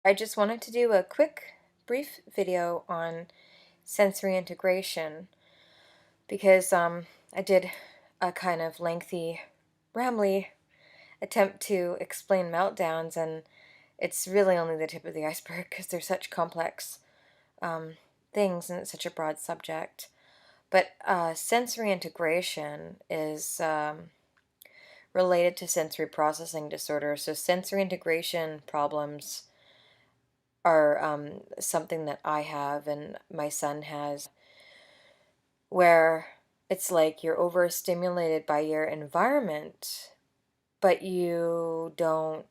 I just wanted to do a quick, brief video on sensory integration because I did a kind of lengthy, rambly attempt to explain meltdowns, and it's really only the tip of the iceberg because they're such complex um, things and it's such a broad subject. But sensory integration is related to sensory processing disorder. So sensory integration problems are something that I have and my son has, where it's like you're overstimulated by your environment, but you don't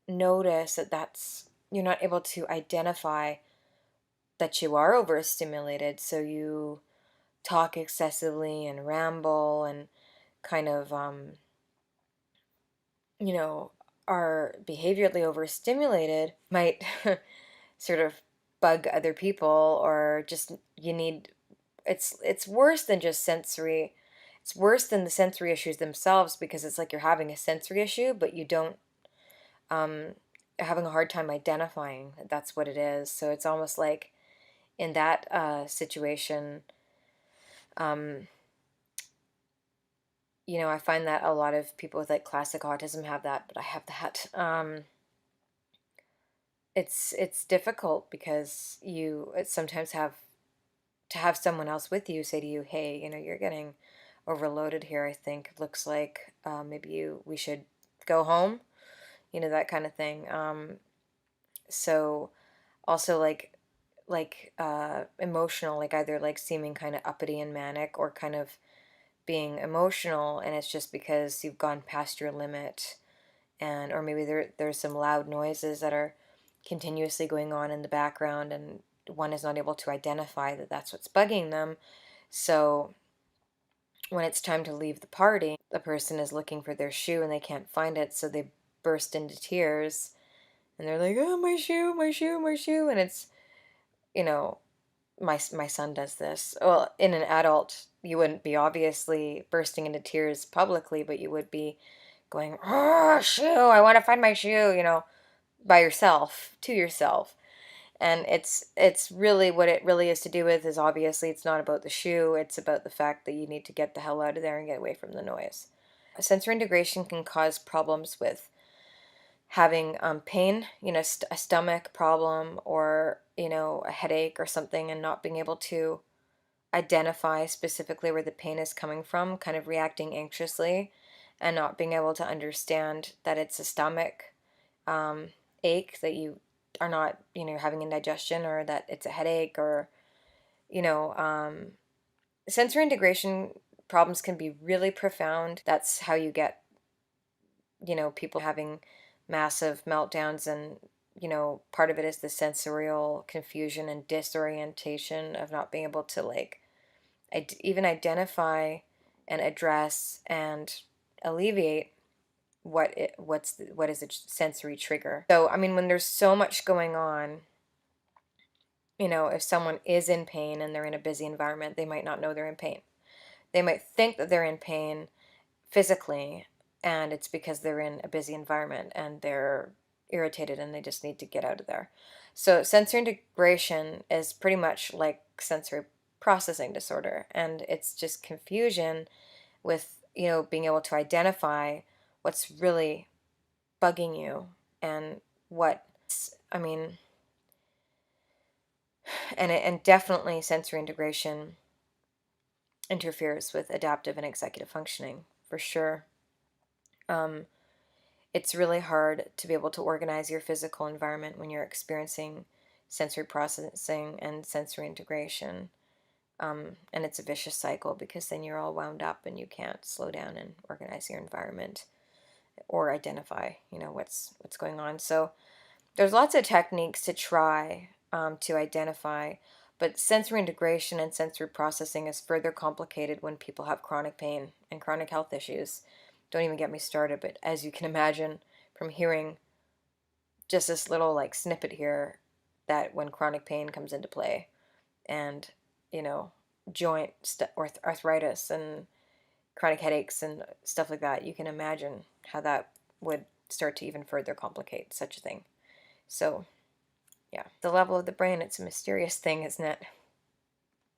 notice that you're not able to identify that you are overstimulated. So you talk excessively and ramble and kind of, you know, are behaviorally overstimulated, might sort of bug other people, or just you need it's worse than just sensory. It's worse than the sensory issues themselves, because it's like you're having a sensory issue but you don't um having a hard time identifying that that's what it is. So it's almost like in that situation, um I find that a lot of people with like classic autism have that, but I have that. It's difficult because you sometimes have to have someone else with you say to you, hey, you're getting overloaded here. I think it looks like maybe we should go home, that kind of thing. So also emotional, like either like seeming kind of uppity and manic, or kind of being emotional, and it's just because you've gone past your limit, and or maybe there's some loud noises that are continuously going on in the background, and one is not able to identify that that's what's bugging them. So when it's time to leave the party, the person is looking for their shoe and they can't find it, so they burst into tears and they're like, "Oh, my shoe, my shoe, my shoe." And it's, you know, my son does this. Well, in an adult, you wouldn't be obviously bursting into tears publicly, but you would be going, "Oh, shoe, I want to find my shoe," by yourself, to yourself. And it's really what it really is to do with is, obviously it's not about the shoe, it's about the fact that you need to get the hell out of there and get away from the noise. Sensory integration can cause problems with having pain, a stomach problem, or a headache or something, and not being able to identify specifically where the pain is coming from, kind of reacting anxiously and not being able to understand that it's a stomach um, ache, that you are not, having indigestion, or that it's a headache, or, you know, um, sensory integration problems can be really profound. That's how you get, people having massive meltdowns. And, part of it is the sensorial confusion and disorientation of not being able to, like, even identify and address and alleviate what is a sensory trigger. So I mean, when there's so much going on, if someone is in pain and they're in a busy environment, they might not know they're in pain. They might think that they're in pain physically, and it's because they're in a busy environment and they're irritated and they just need to get out of there. So sensory integration is pretty much like sensory processing disorder, and it's just confusion with, being able to identify what's really bugging you, and what I mean, and definitely sensory integration interferes with adaptive and executive functioning for sure. um, it's really hard to be able to organize your physical environment when you're experiencing sensory processing and sensory integration. And it's a vicious cycle, because then you're all wound up and you can't slow down and organize your environment or identify, what's going on. So there's lots of techniques to try to identify, but sensory integration and sensory processing is further complicated when people have chronic pain and chronic health issues. Don't even get me started, but as you can imagine from hearing just this little like snippet here, that when chronic pain comes into play, and, you know, arthritis and chronic headaches and stuff like that, you can imagine how that would start to even further complicate such a thing. So Yeah. The level of the brain, it's a mysterious thing, isn't it?